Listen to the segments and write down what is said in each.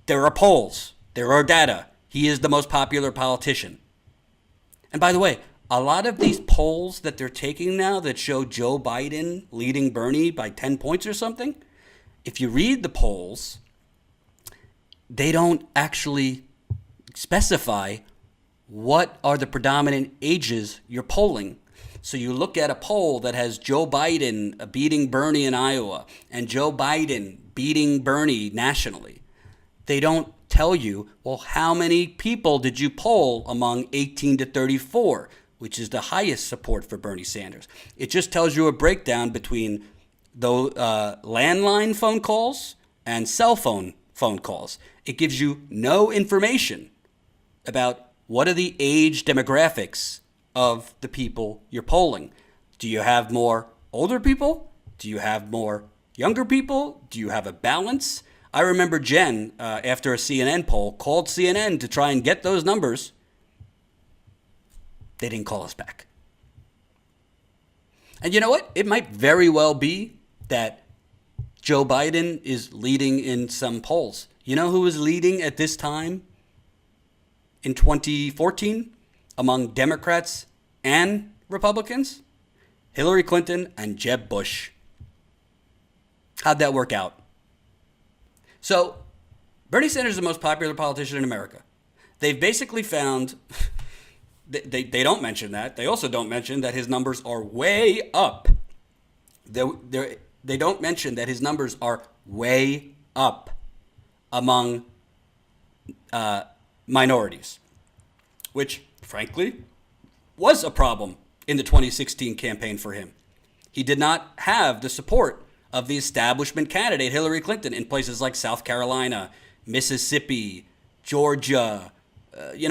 There are polls. There are data. He is the most popular politician. And by the way, a lot of these polls that they're taking now that show Joe Biden leading Bernie by 10 points or something, if you read the polls, they don't actually specify what are the predominant ages you're polling. So you look at a poll that has Joe Biden beating Bernie in Iowa and Joe Biden beating Bernie nationally. They don't tell you, well, how many people did you poll among 18 to 34, which is the highest support for Bernie Sanders. It just tells you a breakdown between the landline phone calls and cell phone calls. It gives you no information about what are the age demographics of the people you're polling. Do you have more older people? Do you have more younger people? Do you have a balance? I remember Jen, after a CNN poll, called CNN to try and get those numbers. They didn't call us back. And you know what? It might very well be that Joe Biden is leading in some polls. You know who was leading at this time in 2014 among Democrats and Republicans? Hillary Clinton and Jeb Bush. How'd that work out? So, Bernie Sanders is the most popular politician in America. They've basically found, they don't mention that. They also don't mention that his numbers are way up. They don't mention that his numbers are way up among minorities, which, frankly, was a problem in the 2016 campaign for him. He did not have the support of the establishment candidate Hillary Clinton in places like South Carolina, Mississippi, Georgia,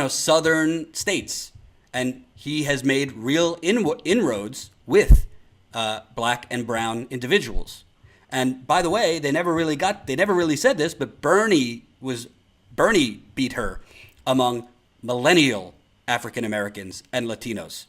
southern states. And he has made real inroads with black and brown individuals. And by the way, they never really said this, but Bernie beat her among millennial African Americans and Latinos.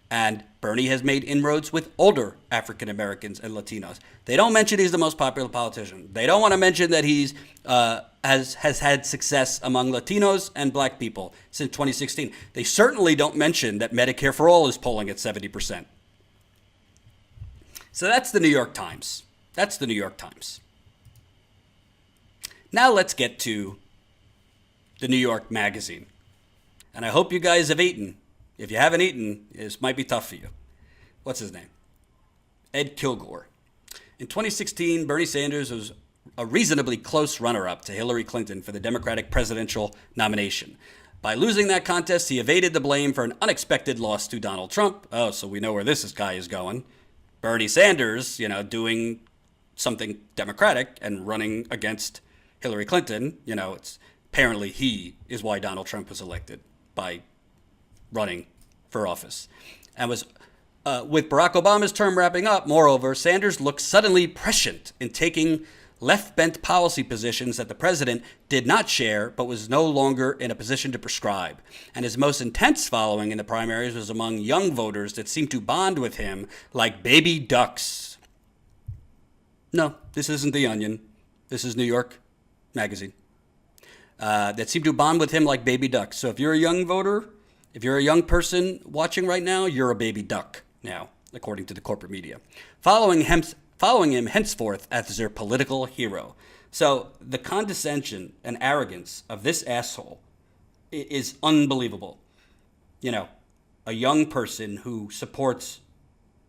And Bernie has made inroads with older African Americans and Latinos. They don't mention he's the most popular politician. They don't want to mention that he's has had success among Latinos and black people since 2016. They certainly don't mention that Medicare for All is polling at 70%. So that's the New York Times. Now let's get to the New York Magazine. And I hope you guys have eaten. If you haven't eaten, this might be tough for you. What's his name? Ed Kilgore. In 2016, Bernie Sanders was a reasonably close runner-up to Hillary Clinton for the Democratic presidential nomination. By losing that contest, he evaded the blame for an unexpected loss to Donald Trump. Oh, so we know where this guy is going. Bernie Sanders, doing something Democratic and running against Hillary Clinton. It's apparently he is why Donald Trump was elected by running for office. And was with Barack Obama's term wrapping up, moreover, Sanders looked suddenly prescient in taking left-bent policy positions that the president did not share but was no longer in a position to prescribe. And his most intense following in the primaries was among young voters that seemed to bond with him like baby ducks. No, this isn't The Onion. This is New York Magazine. That seemed to bond with him like baby ducks. So if you're a young voter, if you're a young person watching right now, you're a baby duck now, according to the corporate media. Following him henceforth as their political hero. So the condescension and arrogance of this asshole is unbelievable. A young person who supports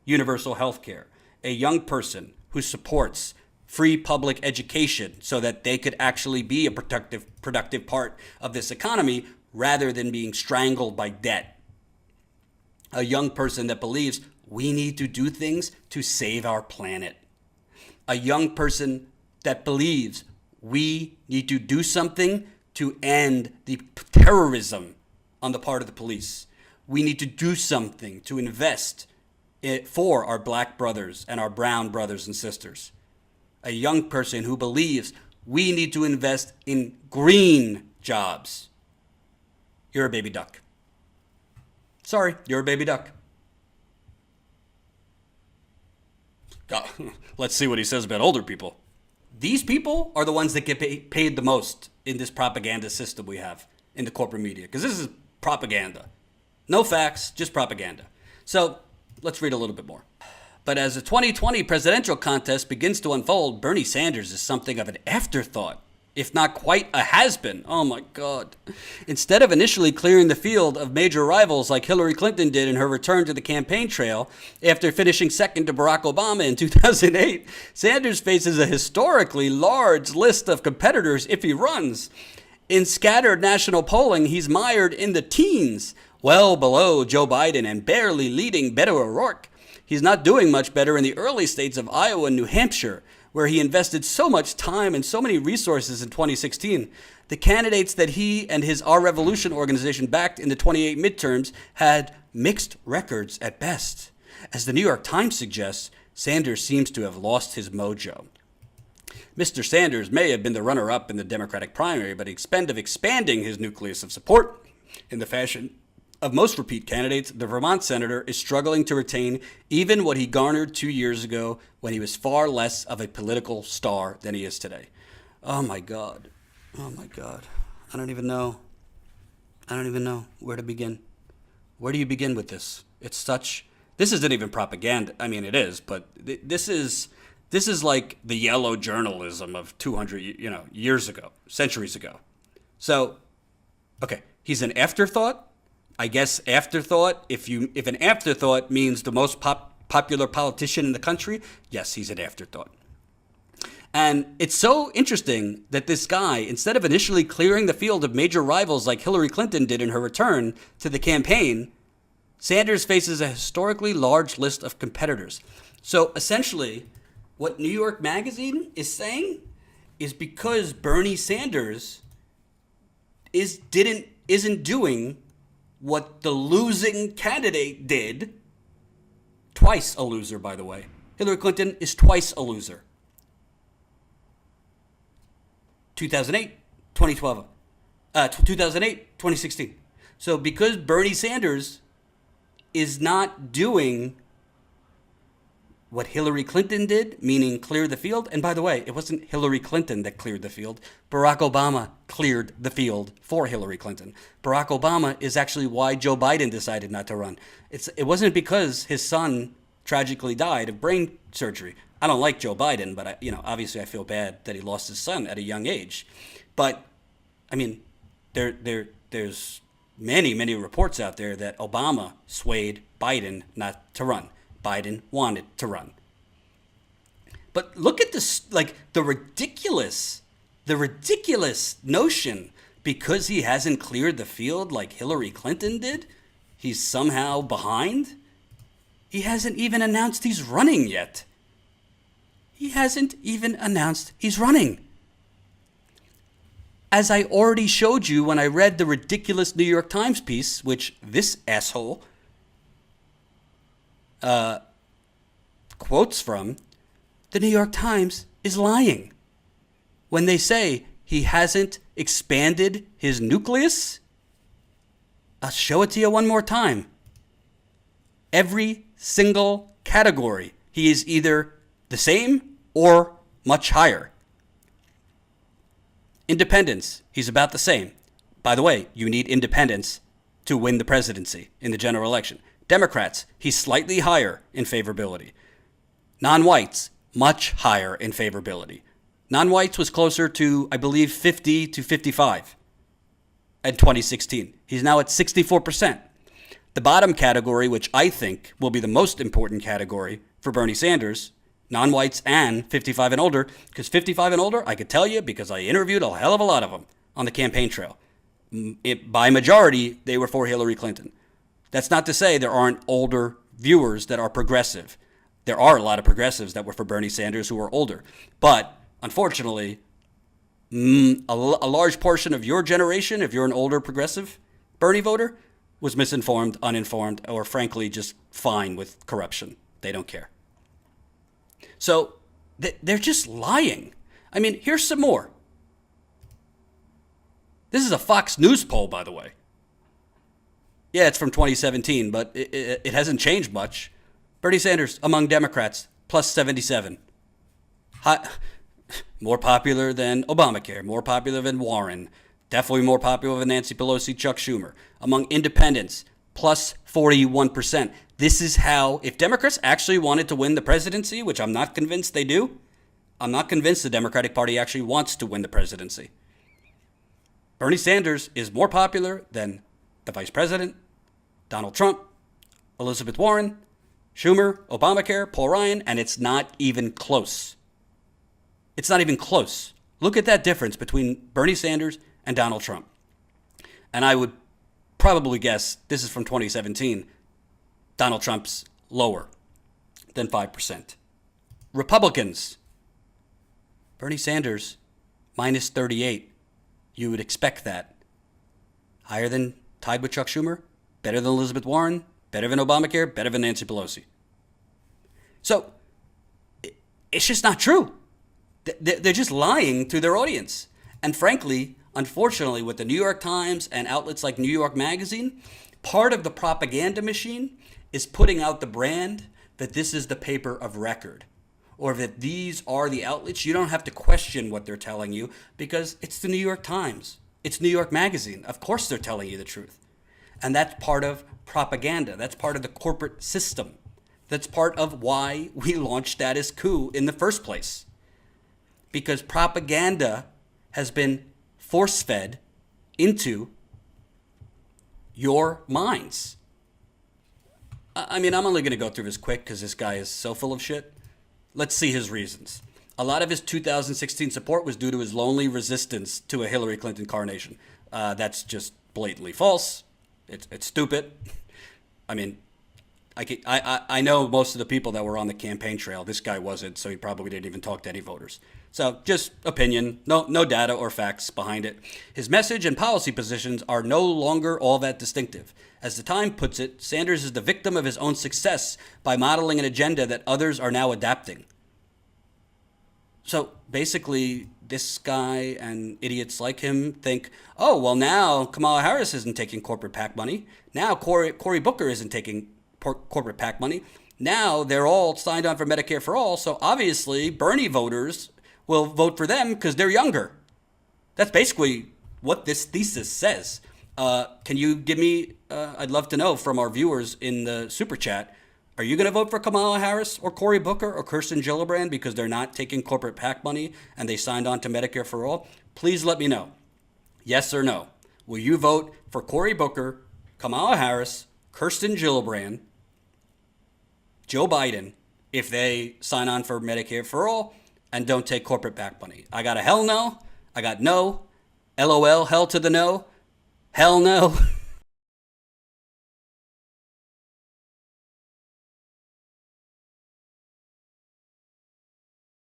universal health care, a young person who supports free public education so that they could actually be a productive part of this economy rather than being strangled by debt. A young person that believes we need to do things to save our planet. A young person that believes we need to do something to end the terrorism on the part of the police. We need to do something to invest for our black brothers and our brown brothers and sisters. A young person who believes we need to invest in green jobs. You're a baby duck. Sorry, you're a baby duck. Let's see what he says about older people. These people are the ones that get paid the most in this propaganda system we have in the corporate media, because this is propaganda. No facts, just propaganda. So let's read a little bit more. But as the 2020 presidential contest begins to unfold, Bernie Sanders is something of an afterthought, if not quite a has-been. Oh my God. Instead of initially clearing the field of major rivals like Hillary Clinton did in her return to the campaign trail after finishing second to Barack Obama in 2008, Sanders faces a historically large list of competitors if he runs. In scattered national polling, he's mired in the teens, well below Joe Biden and barely leading Beto O'Rourke. He's not doing much better in the early states of Iowa and New Hampshire, where he invested so much time and so many resources in 2016. The candidates that he and his Our Revolution organization backed in the 28 midterms had mixed records at best. As the New York Times suggests, Sanders seems to have lost his mojo. Mr. Sanders may have been the runner-up in the Democratic primary, but instead of expanding his nucleus of support in the fashion of most repeat candidates, the Vermont senator is struggling to retain even what he garnered 2 years ago when he was far less of a political star than he is today. Oh my God. Oh my God. I don't even know where to begin. Where do you begin with this? This isn't even propaganda. I mean, it is, but this is like the yellow journalism of 200, years ago, centuries ago. So, okay, he's an afterthought. I guess afterthought, if an afterthought means the most popular politician in the country, yes, he's an afterthought. And it's so interesting that this guy, instead of initially clearing the field of major rivals like Hillary Clinton did in her return to the campaign, Sanders faces a historically large list of competitors. So essentially, what New York Magazine is saying is because Bernie Sanders isn't doing what the losing candidate did, twice a loser, by the way. Hillary Clinton is twice a loser. 2008, 2012, 2008, 2016. So because Bernie Sanders is not doing what Hillary Clinton did, meaning clear the field. And by the way, it wasn't Hillary Clinton that cleared the field. Barack Obama cleared the field for Hillary Clinton. Barack Obama is actually why Joe Biden decided not to run. It wasn't because his son tragically died of brain surgery. I don't like Joe Biden, but obviously I feel bad that he lost his son at a young age. But I mean, there's many reports out there that Obama swayed Biden not to run. Biden wanted to run. But look at this, like the ridiculous notion, because he hasn't cleared the field like Hillary Clinton did, he's somehow behind. He hasn't even announced he's running yet. He hasn't even announced he's running. As I already showed you when I read the ridiculous New York Times piece, which this asshole quotes from, the New York Times is lying. When they say he hasn't expanded his nucleus, I'll show it to you one more time. Every single category, he is either the same or much higher. Independence, he's about the same. By the way, you need independence to win the presidency in the general election. Democrats, he's slightly higher in favorability. Non-whites, much higher in favorability. Non-whites was closer to, I believe, 50 to 55 in 2016. He's now at 64%. The bottom category, which I think will be the most important category for Bernie Sanders, non-whites and 55 and older, because 55 and older, I could tell you because I interviewed a hell of a lot of them on the campaign trail. By majority, they were for Hillary Clinton. That's not to say there aren't older viewers that are progressive. There are a lot of progressives that were for Bernie Sanders who are older. But unfortunately, a large portion of your generation, if you're an older progressive Bernie voter, was misinformed, uninformed, or frankly just fine with corruption. They don't care. So they're just lying. I mean, here's some more. This is a Fox News poll, by the way. Yeah, it's from 2017, but it hasn't changed much. Bernie Sanders among Democrats, plus 77. More popular than Obamacare, more popular than Warren, definitely more popular than Nancy Pelosi, Chuck Schumer. Among independents, plus 41%. This is how, if Democrats actually wanted to win the presidency, which I'm not convinced they do, I'm not convinced the Democratic Party actually wants to win the presidency. Bernie Sanders is more popular than the vice president, Donald Trump, Elizabeth Warren, Schumer, Obamacare, Paul Ryan, and it's not even close. It's not even close. Look at that difference between Bernie Sanders and Donald Trump. And I would probably guess, this is from 2017, Donald Trump's lower than 5%. Republicans, Bernie Sanders, minus 38. You would expect that. Higher than, tied with Chuck Schumer, better than Elizabeth Warren, better than Obamacare, better than Nancy Pelosi. So, it's just not true. They're just lying to their audience. And frankly, unfortunately, with the New York Times and outlets like New York Magazine, part of the propaganda machine is putting out the brand that this is the paper of record, or that these are the outlets. You don't have to question what they're telling you because it's the New York Times. It's New York Magazine. Of course they're telling you the truth. And that's part of propaganda. That's part of the corporate system. That's part of why we launched Status Coup in the first place. Because propaganda has been force-fed into your minds. I mean, I'm only going to go through this quick because this guy is so full of shit. Let's see his reasons. A lot of his 2016 support was due to his lonely resistance to a Hillary Clinton coronation. That's just blatantly false. It's stupid. I mean, I know most of the people that were on the campaign trail. This guy wasn't, so he probably didn't even talk to any voters. So just opinion, no data or facts behind it. His message and policy positions are no longer all that distinctive. As the Times puts it, Sanders is the victim of his own success by modeling an agenda that others are now adapting. So basically, this guy and idiots like him think, oh, well, now Kamala Harris isn't taking corporate PAC money. Now Cory Booker isn't taking corporate PAC money. Now they're all signed on for Medicare for all, so obviously Bernie voters will vote for them because they're younger. That's basically what this thesis says. Can you give me, I'd love to know from our viewers in the super chat, are you going to vote for Kamala Harris or Cory Booker or Kirsten Gillibrand because they're not taking corporate PAC money and they signed on to Medicare for all? Please let me know. Yes or no. Will you vote for Cory Booker, Kamala Harris, Kirsten Gillibrand, Joe Biden if they sign on for Medicare for all and don't take corporate PAC money? I got a hell no. I got no. LOL, hell to the no. Hell no.